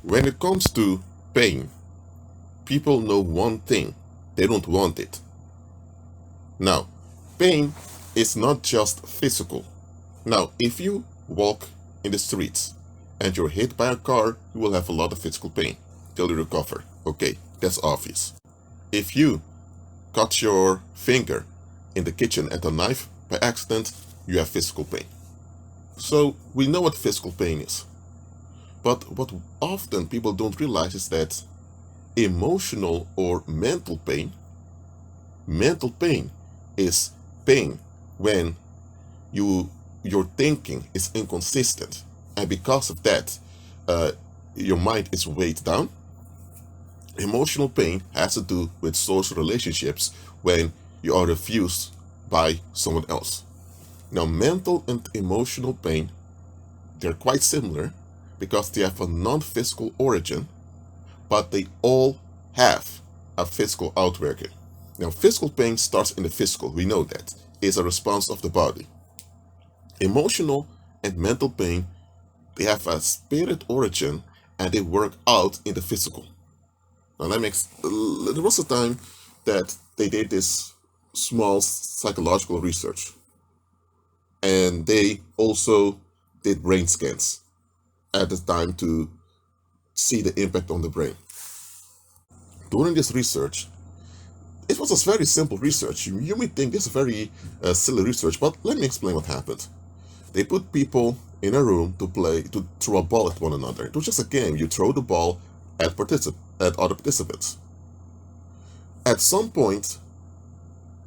When it comes to pain, people know one thing: they don't want it. Now, pain is not just physical. Now, if you walk in the streets and you're hit by a car, you will have a lot of physical pain till you recover. Okay, that's obvious. If you cut your finger in the kitchen at a knife by accident, you have physical pain. So we know what physical pain is. But what often people don't realize is that emotional or mental pain is pain when your thinking is inconsistent, and because of that, your mind is weighed down. Emotional pain has to do with social relationships when you are refused by someone else. Now, mental and emotional pain, they're quite similar because they have a non-physical origin, but they all have a physical outworking. Now, physical pain starts in the physical, we know that, is a response of the body. Emotional and mental pain, they have a spirit origin and they work out in the physical. Now, there was a time that they did this small psychological research, and they also did brain scans at the time to see the impact on the brain. During this research, it was a very simple research. You may think this is a very silly research, but let me explain what happened. They put people in a room to throw a ball at one another. It was just a game. You throw the ball at other participants. At some point,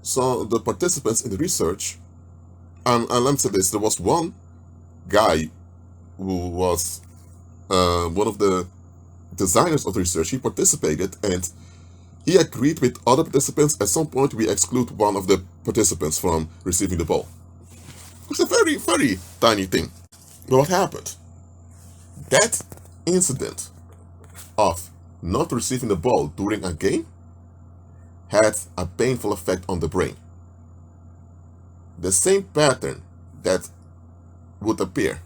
so the participants in the research, and let me say this, there was one guy who was one of the designers of the research. He participated and he agreed with other participants. At some point, we exclude one of the participants from receiving the ball. It's a very, very tiny thing. But what happened? That incident of not receiving the ball during a game had a painful effect on the brain. The same pattern that would appear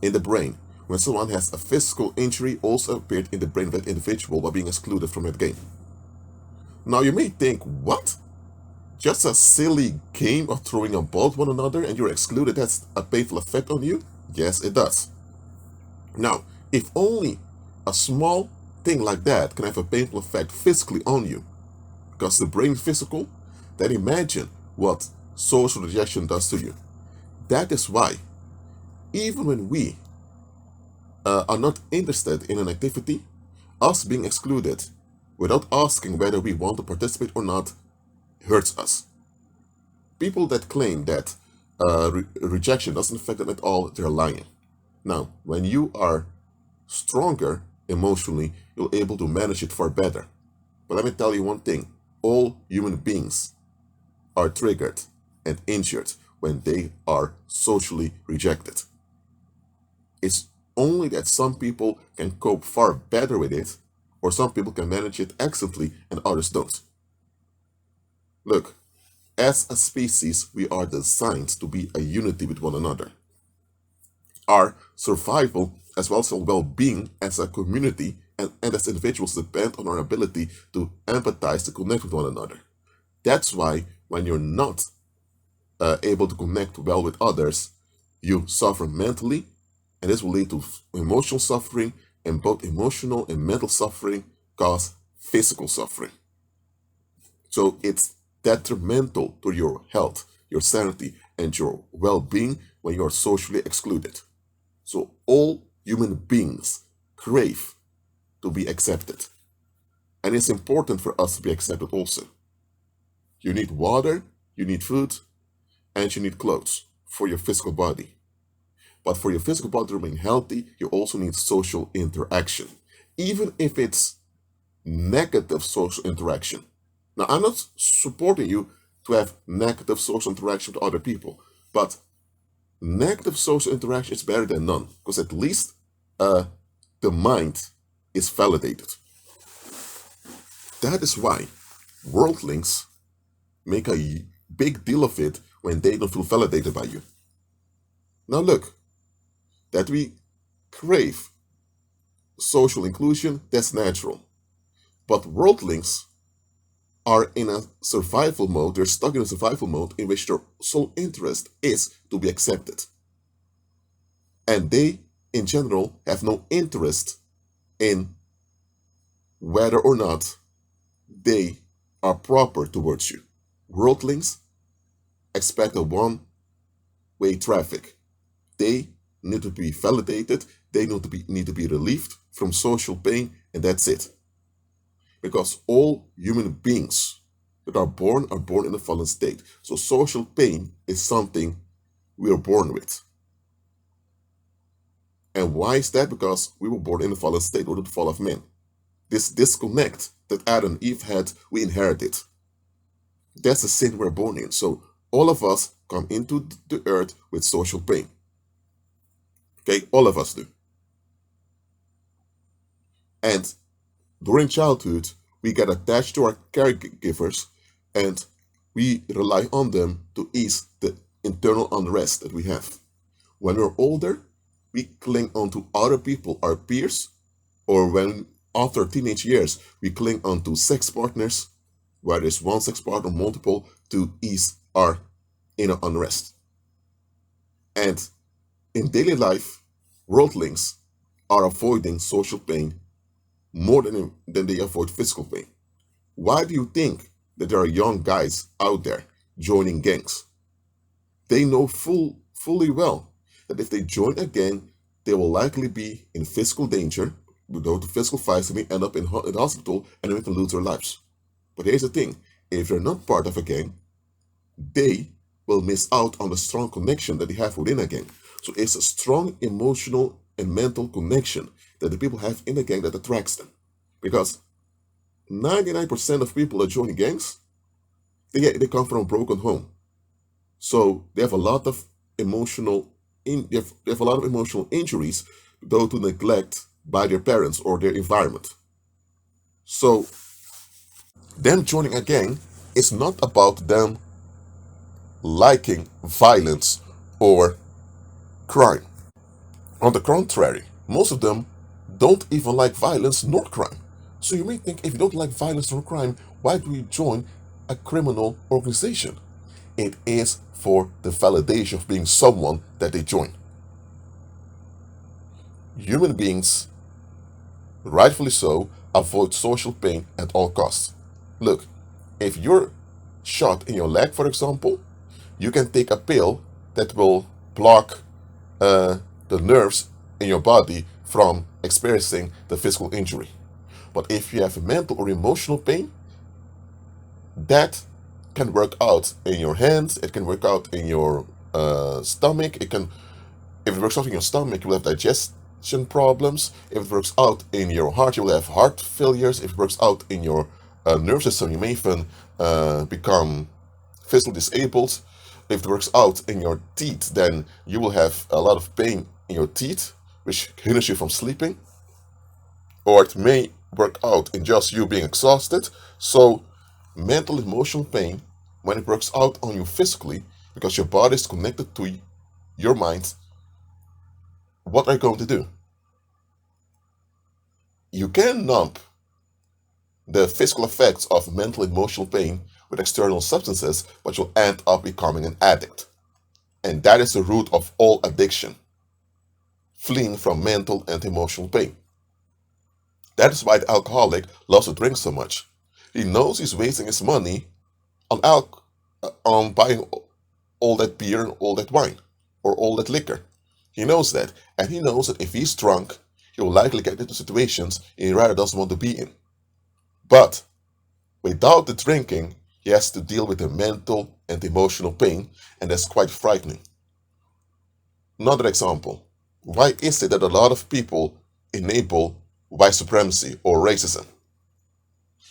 in the brain when someone has a physical injury also appeared in the brain of that individual by being excluded from that game. Now you may think, what? Just a silly game of throwing a ball at one another and you're excluded, that's a painful effect on you? Yes, it does. Now, if only a small thing like that can have a painful effect physically on you, because the brain is physical, then imagine what social rejection does to you. That is why, even when we are not interested in an activity, us being excluded without asking whether we want to participate or not hurts us. People that claim that rejection doesn't affect them at all, they're lying. Now, when you are stronger emotionally, you're able to manage it far better. But let me tell you one thing: all human beings are triggered and injured when they are socially rejected. It's only that some people can cope far better with it, or some people can manage it excellently and others don't. Look, as a species, we are designed to be a unity with one another. Our survival, as well as our well-being as a community and as individuals, depend on our ability to empathize, to connect with one another. That's why when you're not able to connect well with others, you suffer mentally, and this will lead to emotional suffering, and both emotional and mental suffering cause physical suffering. So it's detrimental to your health, your sanity, and your well-being when you are socially excluded. So all human beings crave to be accepted. And it's important for us to be accepted also. You need water, you need food, and you need clothes for your physical body. But for your physical body to remain healthy, you also need social interaction, even if it's negative social interaction. Now, I'm not supporting you to have negative social interaction with other people, but negative social interaction is better than none, because at least the mind is validated. That is why worldlings make a big deal of it when they don't feel validated by you. Now look, that we crave social inclusion, that's natural. But worldlings are in a survival mode, they're stuck in a survival mode in which their sole interest is to be accepted. And they, in general, have no interest in whether or not they are proper towards you. Worldlings expect a one-way traffic. They need to be validated, they need to be relieved from social pain, and that's it. Because all human beings that are born in a fallen state. So social pain is something we are born with. And why is that? Because we were born in a fallen state due to the fall of man. This disconnect that Adam and Eve had, we inherited. That's the sin we're born in. So all of us come into the earth with social pain. Okay, all of us do. And during childhood, we get attached to our caregivers and we rely on them to ease the internal unrest that we have. When we're older, we cling onto other people, our peers, or when after teenage years, we cling onto sex partners, whether it's one sex partner or multiple, to ease our inner unrest. And in daily life, worldlings are avoiding social pain more than they avoid physical pain. Why do you think that there are young guys out there joining gangs? They know fully well that if they join a gang, they will likely be in physical danger, will go to physical fights, and end up in the hospital and even lose their lives. But here's the thing, if they're not part of a gang, they will miss out on the strong connection that they have within a gang. So it's a strong emotional and mental connection that the people have in a gang that attracts them. Because 99% of people that join gangs, they come from a broken home. So they have a lot of emotional they have a lot of emotional injuries due to neglect by their parents or their environment. So them joining a gang is not about them liking violence or crime. On the contrary, most of them don't even like violence nor crime. So you may think, if you don't like violence nor crime, why do you join a criminal organization? It is for the validation of being someone that they join. Human beings, rightfully so, avoid social pain at all costs. Look, if you're shot in your leg, for example, you can take a pill that will block the nerves in your body from experiencing the physical injury. But if you have mental or emotional pain, that can work out in your hands, it can work out in your stomach, if it works out in your stomach, you will have digestion problems. If it works out in your heart, you will have heart failures. If it works out in your nerve system, you may even become physically disabled. If it works out in your teeth, then you will have a lot of pain in your teeth, which hinders you from sleeping. Or it may work out in just you being exhausted. So mental emotional pain, when it works out on you physically, because your body is connected to your mind, what are you going to do? You can numb the physical effects of mental emotional pain with external substances, but you'll end up becoming an addict. And that is the root of all addiction, fleeing from mental and emotional pain. That is why the alcoholic loves to drink so much. He knows he's wasting his money on on buying all that beer and all that wine or all that liquor. He knows that, and he knows that if he's drunk, he will likely get into situations he rather doesn't want to be in. But without the drinking, he has to deal with the mental and emotional pain, and that's quite frightening. Another example, why is it that a lot of people enable white supremacy or racism?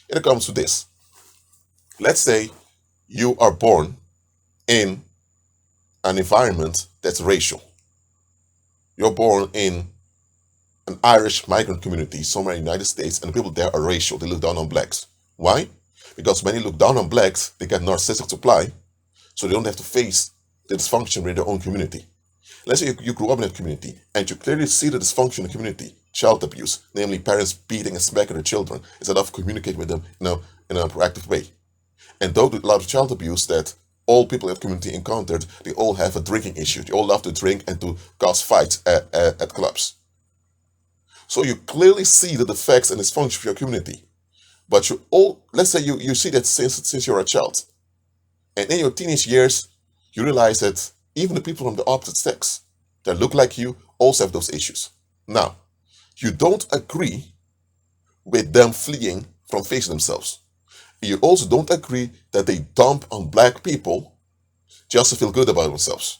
It comes to this. Let's say you are born in an environment that's racial. You're born in an Irish migrant community somewhere in the United States, and the people there are racial. They look down on blacks. Why? Because when they look down on blacks, they get narcissistic supply, so they don't have to face the dysfunction in their own community. Let's say you grew up in that community, and you clearly see the dysfunction in the community. child abuse, namely parents beating and smacking their children instead of communicating with them in a proactive way. And though a lot of child abuse that all people in the community encountered, they all have a drinking issue. They all love to drink and to cause fights at clubs. So you clearly see the defects and dysfunction of your community. But let's say you see that since you're a child. And in your teenage years, you realize that even the people from the opposite sex that look like you also have those issues. Now, you don't agree with them fleeing from facing themselves. You also don't agree that they dump on black people just to feel good about themselves.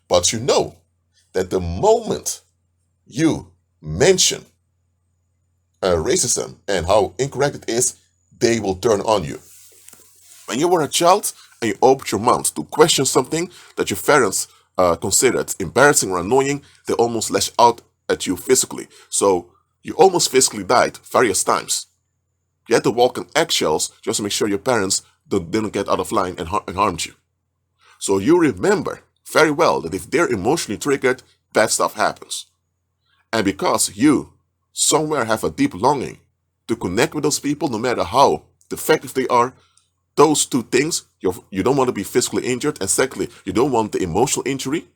But you know that the moment you mention racism and how incorrect it is, they will turn on you. When you were a child and you opened your mouth to question something that your parents considered embarrassing or annoying, they almost lashed out at you physically. So you almost physically died various times. You had to walk on eggshells just to make sure your parents didn't get out of line and harmed you. So you remember very well that if they're emotionally triggered, bad stuff happens. And because you somewhere have a deep longing to connect with those people, no matter how defective they are, those two things, you don't want to be physically injured, and secondly, you don't want the emotional injury,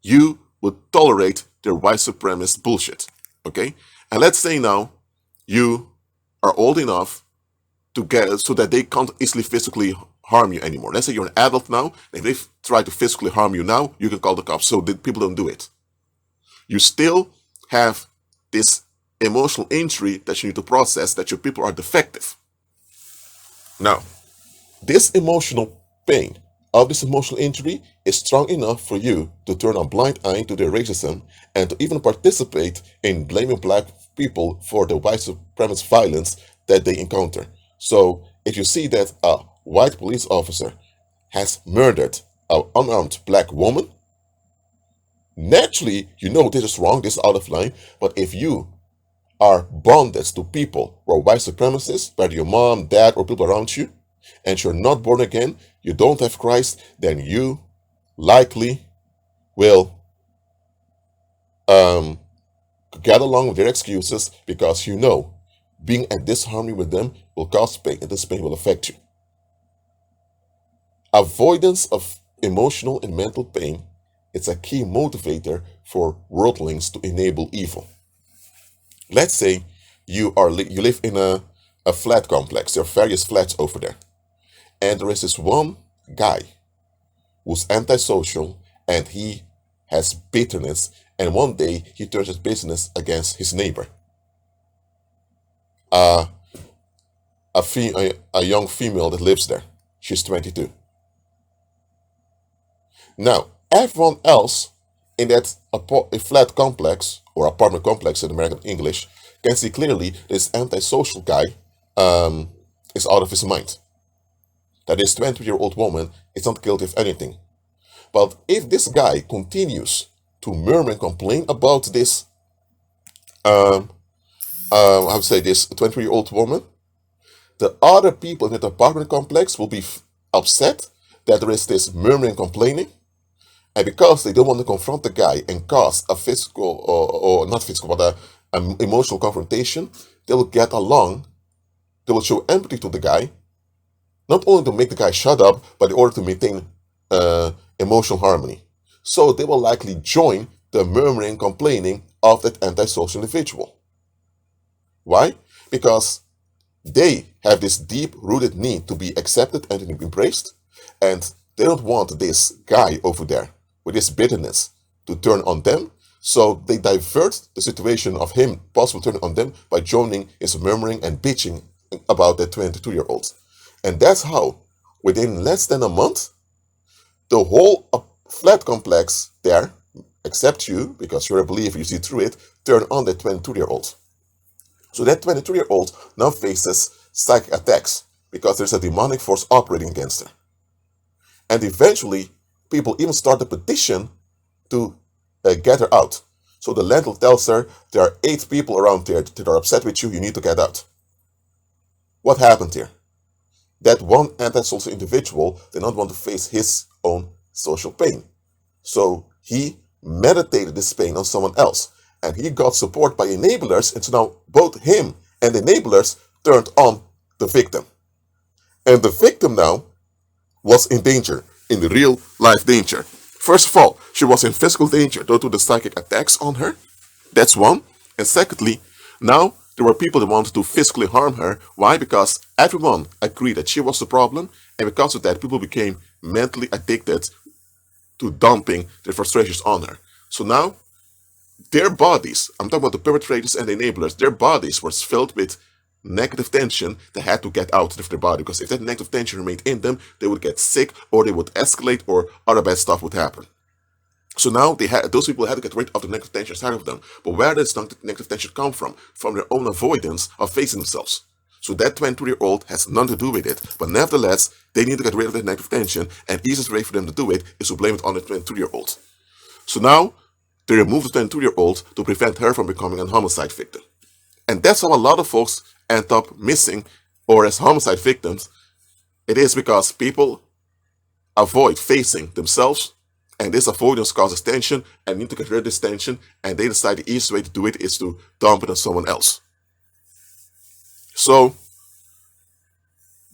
you would tolerate their white supremacist bullshit. Okay? And let's say now you are old enough to get so that they can't easily physically harm you anymore. Let's say you're an adult now, and if they try to physically harm you now, you can call the cops so that people don't do it. You still have this emotional injury that you need to process, that your people are defective. Now, this emotional pain of this emotional injury is strong enough for you to turn a blind eye to their racism and to even participate in blaming black people for the white supremacist violence that they encounter. So if you see that a white police officer has murdered an unarmed black woman, naturally you know this is wrong, this is out of line. But if you are bonded to people who are white supremacists, whether your mom, dad, or people around you, and you're not born again, you don't have Christ, then you likely will get along with their excuses, because you know being at disharmony with them will cause pain, and this pain will affect you. Avoidance of emotional and mental pain is a key motivator for worldlings to enable evil. Let's say you live in a flat complex. There are various flats over there. And there is this one guy who's antisocial and he has bitterness, and one day he turns his business against his neighbor. A young female that lives there. She's 22. Now, everyone else in that a flat complex, or apartment complex in American English, can see clearly this antisocial guy is out of his mind. That this 20-year-old woman is not guilty of anything. But if this guy continues to murmur and complain about this, I would say this 20-year-old woman, the other people in that apartment complex will be upset that there is this murmuring, complaining, and because they don't want to confront the guy and cause a physical, or not physical, but an emotional confrontation, they will get along, they will show empathy to the guy, not only to make the guy shut up, but in order to maintain emotional harmony. So they will likely join the murmuring, complaining of that antisocial individual. Why? Because they have this deep-rooted need to be accepted and to be embraced, and they don't want this guy over there with this bitterness to turn on them, so they divert the situation of him possibly turning on them by joining his murmuring and bitching about that 22-year-old. And that's how, within less than a month, the whole flat complex there, except you, because you're a believer, you see through it, turn on that 22-year-old. So that 22-year-old now faces psychic attacks because there's a demonic force operating against her. And eventually, people even start a petition to get her out. So the landlord tells her, there are 8 people around here that are upset with you, you need to get out. What happened here? That one antisocial individual did not want to face his own social pain. So he meditated this pain on someone else. And he got support by enablers, and so now both him and the enablers turned on the victim. And the victim now was in danger, in the real life danger. First of all, she was in physical danger due to the psychic attacks on her. That's one. And secondly, now there were people that wanted to physically harm her. Why? Because everyone agreed that she was the problem, and because of that, people became mentally addicted to dumping their frustrations on her. So now, their bodies, I'm talking about the perpetrators and the enablers, their bodies were filled with negative tension that had to get out of their body, because if that negative tension remained in them, they would get sick, or they would escalate, or other bad stuff would happen. So now those people had to get rid of the negative tension inside of them. But where does negative tension come from? From their own avoidance of facing themselves. So that 22-year-old has nothing to do with it. But nevertheless, they need to get rid of that negative tension, and the easiest way for them to do it is to blame it on the 22-year-old. So now they remove the 22-year-old to prevent her from becoming a homicide victim. And that's how a lot of folks end up missing or as homicide victims. It is because people avoid facing themselves, and this avoidance causes tension, and need to get rid of this tension, and they decide the easiest way to do it is to dump it on someone else. So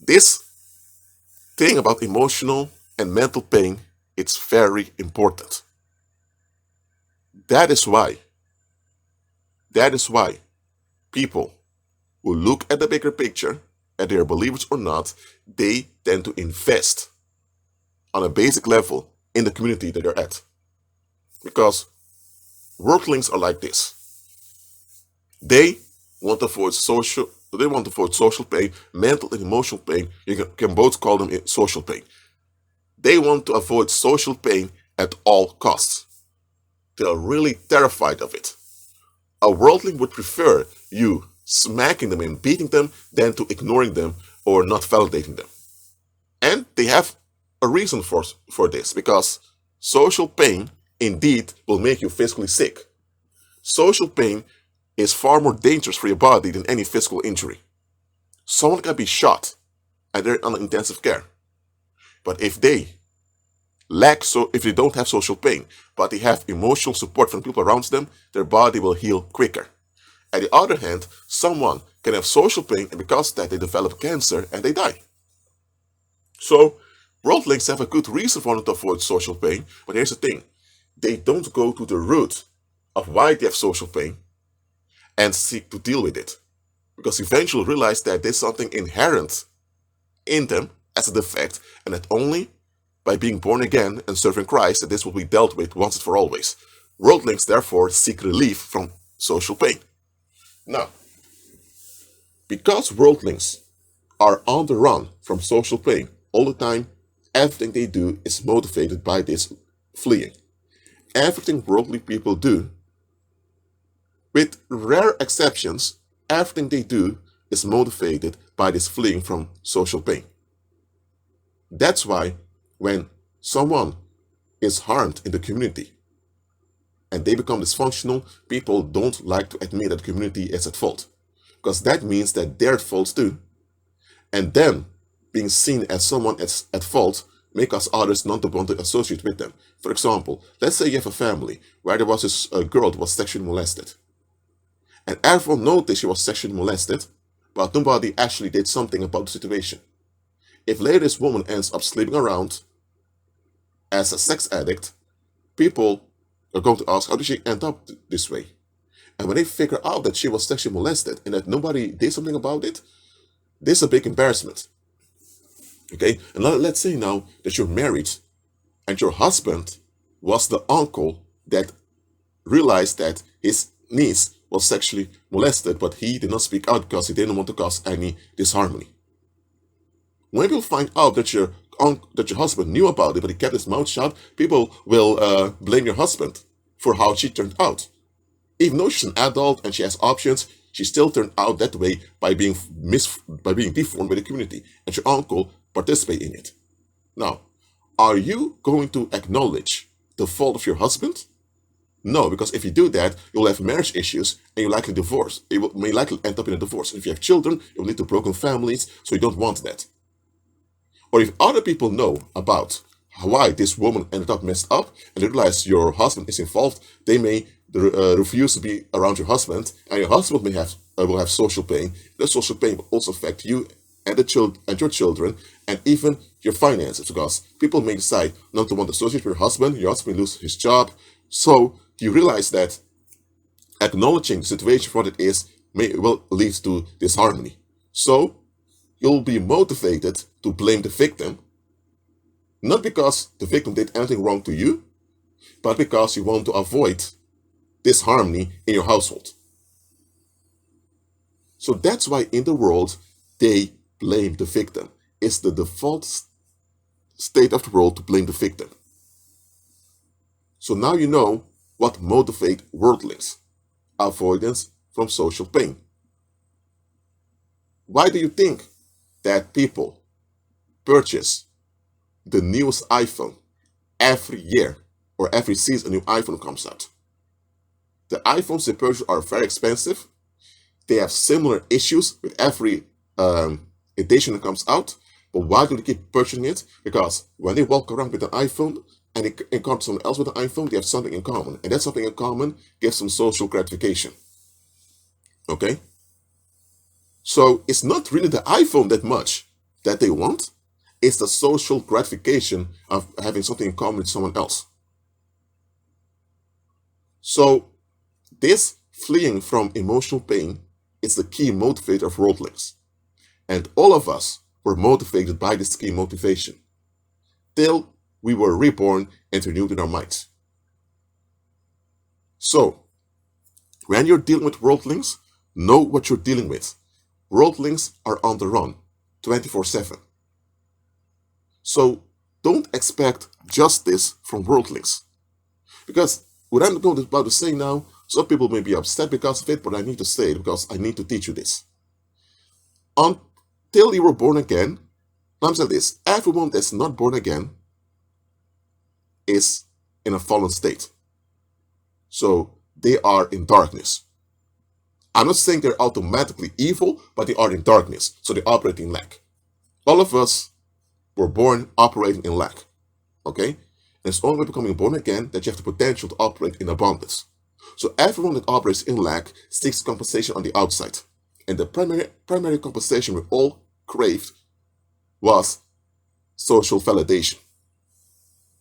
this thing about emotional and mental pain, it's very important. That is why people who look at the bigger picture, and they are believers or not, they tend to invest on a basic level in the community that they're at. Because worldlings are like this. They want to avoid social pain, mental and emotional pain. You can both call them social pain. They want to avoid social pain at all costs. They are really terrified of it. A worldling would prefer you smacking them and beating them than to ignoring them or not validating them. And they have a reason for this, because social pain indeed will make you physically sick. Social pain is far more dangerous for your body than any physical injury. Someone can be shot and they're on intensive care. But if they don't have social pain, but they have emotional support from people around them, their body will heal quicker. On the other hand, someone can have social pain, and because of that they develop cancer and they die. So worldlings have a good reason for wanting to avoid social pain, but here's the thing. They don't go to the root of why they have social pain and seek to deal with it. Because eventually realize that there's something inherent in them as a defect, and that only by being born again and serving Christ that this will be dealt with once and for always. Worldlings therefore seek relief from social pain. Now, because worldlings are on the run from social pain all the time, everything they do is motivated by this fleeing. Everything worldly people do, with rare exceptions, everything they do is motivated by this fleeing from social pain. That's why when someone is harmed in the community and they become dysfunctional, people don't like to admit that the community is at fault, because that means that they're at fault too. And them being seen as someone at fault make us others not to want to associate with them. For example, let's say you have a family where there was this girl that was sexually molested. And everyone noticed she was sexually molested, but nobody actually did something about the situation. If later this woman ends up sleeping around as a sex addict, people are going to ask, how did she end up this way? And when they figure out that she was sexually molested and that nobody did something about it, this is a big embarrassment. Okay, and let's say now that you're married and your husband was the uncle that realized that his niece was sexually molested, but he did not speak out because he didn't want to cause any disharmony. When people find out that your husband knew about it, but he kept his mouth shut, people will blame your husband for how she turned out. Even though she's an adult and she has options, she still turned out that way by being deformed by the community, and your uncle participate in it. Now, are you going to acknowledge the fault of your husband? No, because if you do that, you'll have marriage issues and you'll likely divorce. You may likely end up in a divorce. If you have children, you'll lead to broken families, so you don't want that. Or if other people know about why this woman ended up messed up and they realize your husband is involved, they may refuse to be around your husband, and your husband may have will have social pain. The social pain will also affect you and the child and your children, and even your finances, because people may decide not to want to associate with your husband loses his job. So you realize that acknowledging the situation for what it is will lead to disharmony. So you'll be motivated to blame the victim, not because the victim did anything wrong to you, but because you want to avoid disharmony in your household. So that's why in the world they blame the victim. It's the default state of the world to blame the victim. So now you know what motivates worldlings: avoidance from social pain. Why do you think that people purchase the newest iPhone every year, or every season a new iPhone comes out? The iPhones they purchase are very expensive. They have similar issues with every edition that comes out. But why do they keep purchasing it? Because when they walk around with an iPhone and they encounter someone else with an iPhone, they have something in common. And that something in common gives them social gratification. Okay? So it's not really the iPhone that much that they want. It's the social gratification of having something in common with someone else. So this fleeing from emotional pain is the key motivator of worldlings. And all of us were motivated by this key motivation till we were reborn and renewed in our minds. So, when you're dealing with worldlings, know what you're dealing with. Worldlings are on the run 24/7. So, don't expect justice from worldlings. Because what I'm about to say now, some people may be upset because of it, but I need to say it because I need to teach you this. Until you were born again, I'm saying this: everyone that's not born again is in a fallen state. So they are in darkness. I'm not saying they're automatically evil, but they are in darkness. So they operate in lack. All of us were born operating in lack. Okay? And it's only by becoming born again that you have the potential to operate in abundance. So everyone that operates in lack seeks compensation on the outside. And the primary compensation we all craved was social validation.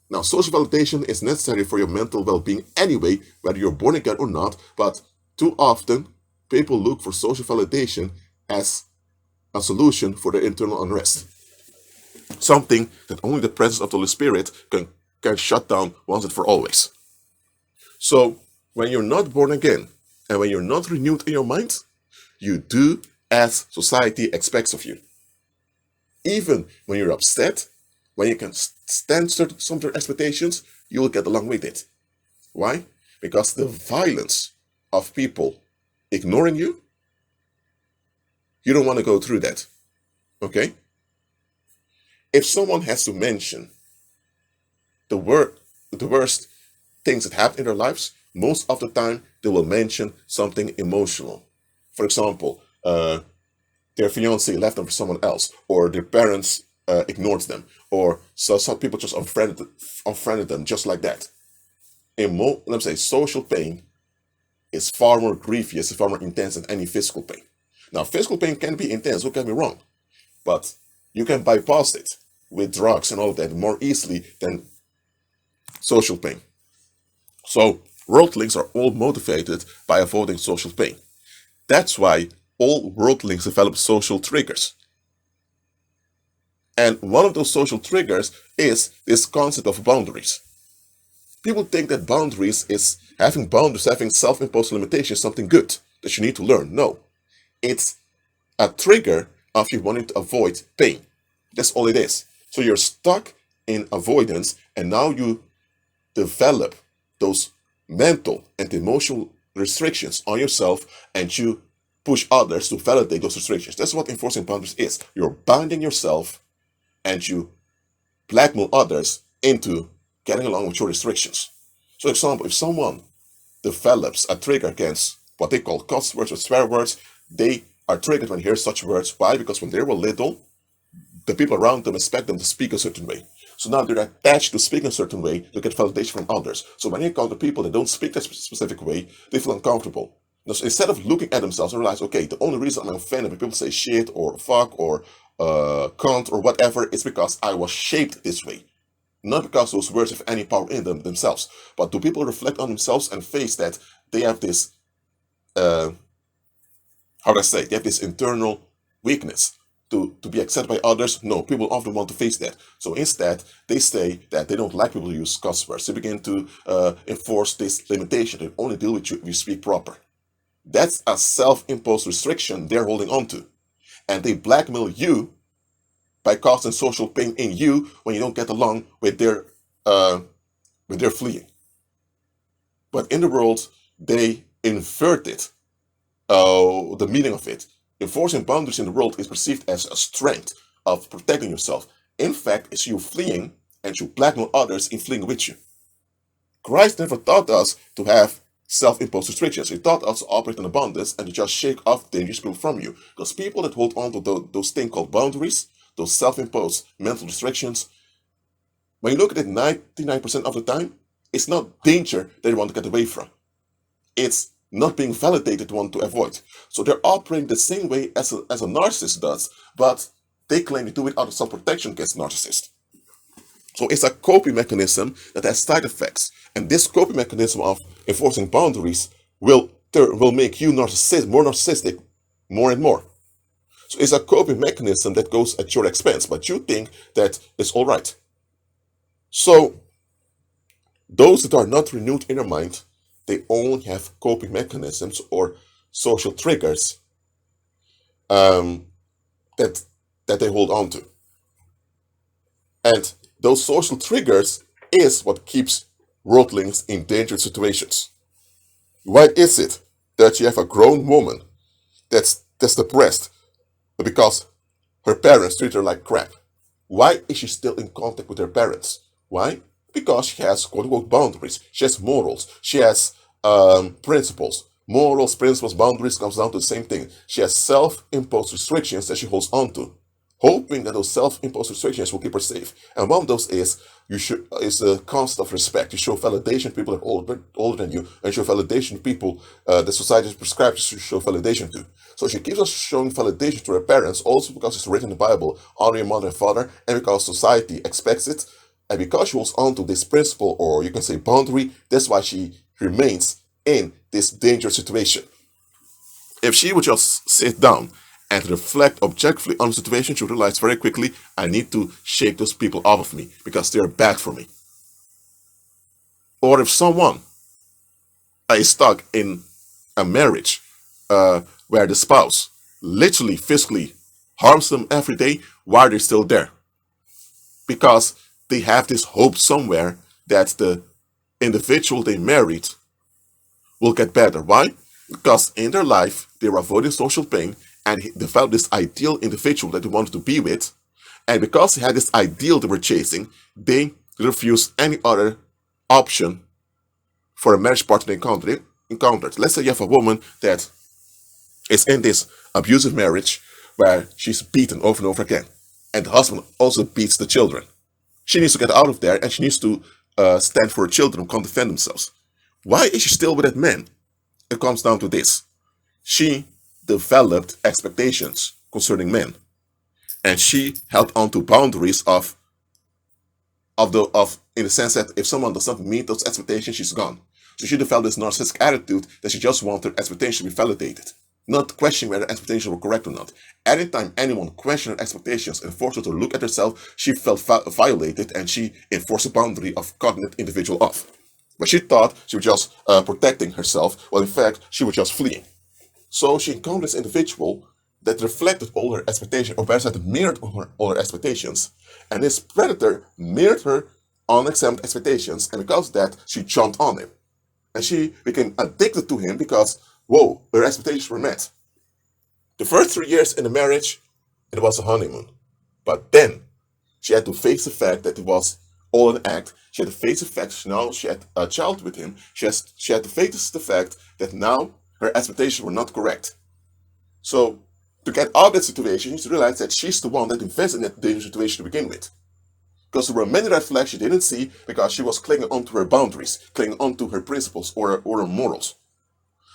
Now, social validation is necessary for your mental well-being anyway, whether you're born again or not, but too often people look for social validation as a solution for their internal unrest. Something that only the presence of the Holy Spirit can shut down once and for always. So, when you're not born again, and when you're not renewed in your mind, you do as society expects of you. Even when you're upset, when you can stand some of their expectations, you will get along with it. Why? Because the violence of people ignoring you, you don't want to go through that. Okay? If someone has to mention the worst things that happen in their lives, most of the time they will mention something emotional. For example, their fiance left them for someone else, or their parents ignored them, or so some people just unfriended them just like that. Let me say, social pain is far more grievous, far more intense than any physical pain. Now, physical pain can be intense, don't get me wrong, but you can bypass it with drugs and all of that more easily than social pain. So, worldlings are all motivated by avoiding social pain. That's why all worldlings develop social triggers. And one of those social triggers is this concept of boundaries. People think that having self-imposed limitations is something good that you need to learn. No, it's a trigger of you wanting to avoid pain. That's all it is. So you're stuck in avoidance, and now you develop those mental and emotional restrictions on yourself, and you push others to validate those restrictions. That's what enforcing boundaries is. You're binding yourself and you blackmail others into getting along with your restrictions. So, for example, if someone develops a trigger against what they call cuss words or swear words, they are triggered when they hear such words. Why? Because when they were little, the people around them expect them to speak a certain way. So now they're attached to speaking a certain way to get validation from others. So when they encounter people that don't speak that specific way, they feel uncomfortable. Now, so instead of looking at themselves and realize, okay, the only reason I'm offended when people say shit or fuck or cunt or whatever is because I was shaped this way. Not because those words have any power in them themselves, but do people reflect on themselves and face that they have this, how do I say, they have this internal weakness to be accepted by others? No, people often want to face that. So instead, they say that they don't like people who use cuss words. They begin to enforce this limitation. They only deal with you if you speak proper. That's a self-imposed restriction they're holding on to. And they blackmail you by causing social pain in you when you don't get along with their fleeing. But in the world, they inverted the meaning of it. Enforcing boundaries in the world is perceived as a strength of protecting yourself. In fact, it's you fleeing and you blackmail others in fleeing with you. Christ never taught us to have self-imposed restrictions. He taught us to operate in abundance and to just shake off dangerous people from you. Because people that hold on to those things called boundaries, those self-imposed mental restrictions, when you look at it 99% of the time, it's not danger that you want to get away from. It's not being validated want to avoid. So they're operating the same way as a narcissist does, but they claim to do it out of self-protection against narcissists. So it's a coping mechanism that has side effects. And this coping mechanism of enforcing boundaries will make you more narcissistic more and more. So it's a coping mechanism that goes at your expense, but you think that it's all right. So those that are not renewed in their mind, they only have coping mechanisms or social triggers that they hold on to. And those social triggers is what keeps worldlings in dangerous situations. Why is it that you have a grown woman that's depressed because her parents treat her like crap? Why is she still in contact with her parents? Why? Because she has quote-unquote boundaries. She has morals. She has principles. Morals, principles, boundaries comes down to the same thing. She has self-imposed restrictions that she holds on to, hoping that those self-imposed restrictions will keep her safe. And one of those is the concept of respect. You show validation to people that are older than you, and show validation to people that society has prescribed to show validation to. So she keeps us showing validation to her parents, also because it's written in the Bible, honor your mother and father, and because society expects it, and because she holds on to this principle, or you can say boundary, that's why she remains in this dangerous situation. If she would just sit down and reflect objectively on the situation, she would realize very quickly, I need to shake those people off of me because they're bad for me. Or if someone is stuck in a marriage where the spouse literally physically harms them every day, why are they still there? Because they have this hope somewhere that the individual they married will get better. Why? Because in their life, they were avoiding social pain and developed this ideal individual that they wanted to be with. And because they had this ideal they were chasing, they refused any other option for a marriage partner they encountered. Let's say you have a woman that is in this abusive marriage where she's beaten over and over again. And the husband also beats the children. She needs to get out of there and she needs to stand for her children who can't defend themselves. Why is she still with that man? It comes down to this. She developed expectations concerning men. And she held on to boundaries of in the sense that if someone does not meet those expectations, she's gone. So she developed this narcissistic attitude that she just wanted expectations to be validated, not questioning whether expectations were correct or not. Anytime anyone questioned her expectations and forced her to look at herself, she felt violated and she enforced a boundary of cutting that individual off. But she thought she was just protecting herself, while in fact she was just fleeing. So she encountered this individual that reflected all her expectations, or better said, mirrored all her expectations. And this predator mirrored her unexamined expectations, and because of that, she jumped on him. And she became addicted to him because, whoa, her expectations were met. The first 3 years in the marriage, it was a honeymoon. But then, she had to face the fact that it was all an act. She had to face the fact now she had a child with him. She had to face the fact that now her expectations were not correct. So, to get out of that situation, you need to realize that she's the one that invested in that dangerous situation to begin with. Because there were many red flags she didn't see because she was clinging onto her boundaries, clinging onto her principles or her morals.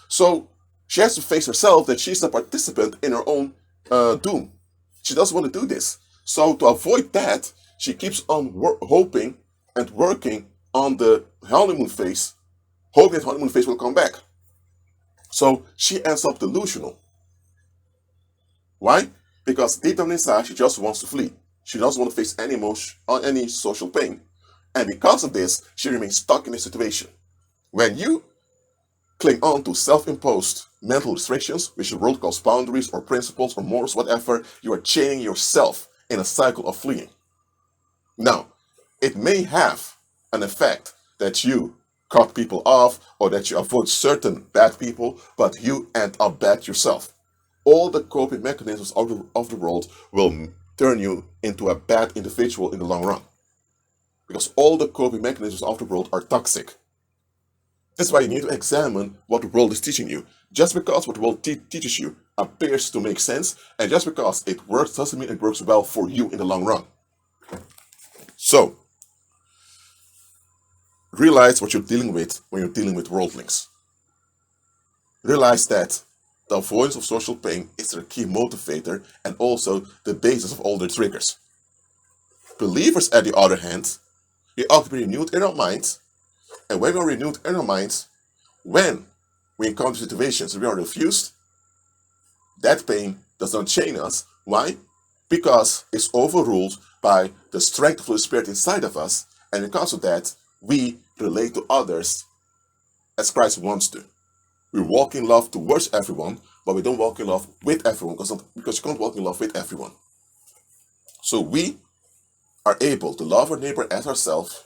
So she has to face herself that she's a participant in her own doom. She doesn't want to do this. So to avoid that, she keeps on hoping and working on the honeymoon phase, hoping that honeymoon phase will come back. So she ends up delusional. Why? Because deep down inside, she just wants to flee. She doesn't want to face any emotion or any social pain. And because of this, she remains stuck in a situation. When you cling on to self-imposed mental restrictions, which the world calls boundaries or principles or morals, whatever, you are chaining yourself in a cycle of fleeing. Now, it may have an effect that you cut people off or that you avoid certain bad people, but you end up bad yourself. All the coping mechanisms of the world will turn you into a bad individual in the long run. Because all the coping mechanisms of the world are toxic. That's why you need to examine what the world is teaching you. Just because what the world teaches you appears to make sense, and just because it works doesn't mean it works well for you in the long run. So, realize what you're dealing with when you're dealing with worldlings. Realize that the avoidance of social pain is their key motivator and also the basis of all their triggers. Believers, at the other hand, they ought to be renewed in our minds, and when we are renewed in our minds, when we encounter situations and we are refused, that pain does not chain us. Why? Because it's overruled by the strength of the Spirit inside of us, and because of that, we relate to others as Christ wants to. We walk in love towards everyone, but we don't walk in love with everyone because you can't walk in love with everyone. So we are able to love our neighbor as ourselves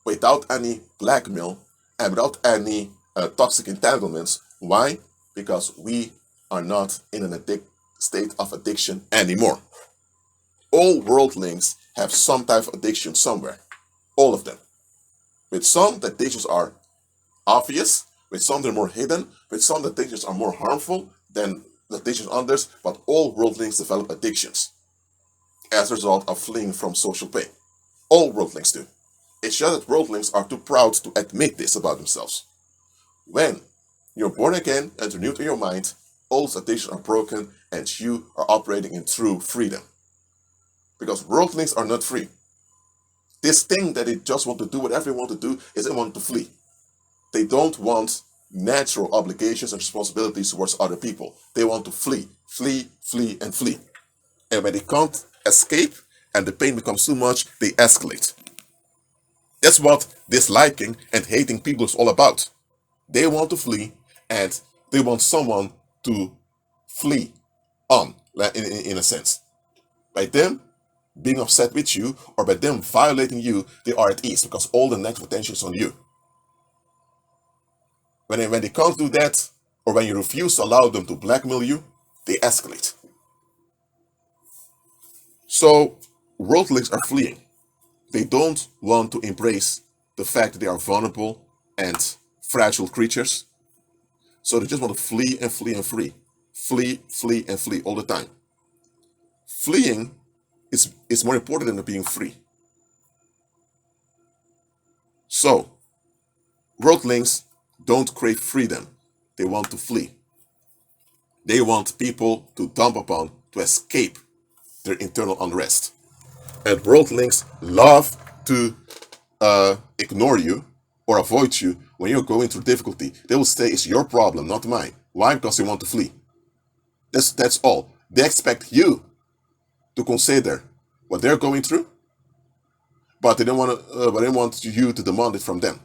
without any blackmail and without any toxic entanglements. Why? Because we are not in an state of addiction anymore. All worldlings have some type of addiction somewhere. All of them. With some, the addictions are obvious. With some, they're more hidden. With some, the addictions are more harmful than the addictions on others. But all worldlings develop addictions as a result of fleeing from social pain. All worldlings do. It's just that worldlings are too proud to admit this about themselves. When you're born again and renewed in your mind, all those addictions are broken and you are operating in true freedom. Because worldlings are not free. This thing that they just want to do, whatever they want to do, is they want to flee. They don't want natural obligations and responsibilities towards other people. They want to flee, flee, flee, and flee. And when they can't escape and the pain becomes too much, they escalate. That's what disliking and hating people is all about. They want to flee and they want someone to flee on, in a sense. By them being upset with you or by them violating you, they are at ease because all the negative attention is on you. When they can't do that, or when you refuse to allow them to blackmail you, they escalate. So, worldlings are fleeing. They don't want to embrace the fact that they are vulnerable and fragile creatures. So they just want to flee and flee and flee. Flee, flee, and flee all the time. Fleeing is more important than being free. So, worldlings don't crave freedom. They want to flee. They want people to dump upon to escape their internal unrest. And worldlings love to ignore you or avoid you when you're going through difficulty. They will say it's your problem, not mine. Why? Because they want to flee. That's all. They expect you to consider what they're going through, but they don't want you to demand it from them.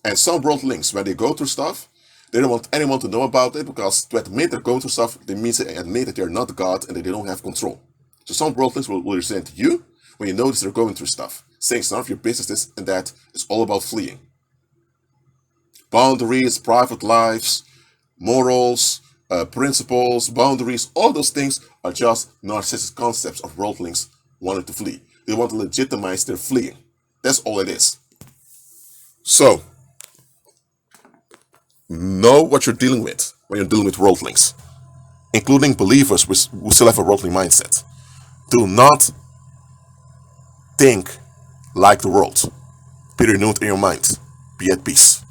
And some worldlings, when they go through stuff, they don't want anyone to know about it because to admit they're going through stuff, they means they admit that they're not God and that they don't have control. So some worldlings will resent you when you notice they're going through stuff, saying it's none of your business and that it's all about fleeing. Boundaries, private lives, morals, principles, boundaries, all those things are just narcissistic concepts of worldlings wanting to flee. They want to legitimize their fleeing. That's all it is. So, know what you're dealing with when you're dealing with worldlings, including believers who still have a worldly mindset. Do not Think like the world. Be renewed in your mind. Be at peace.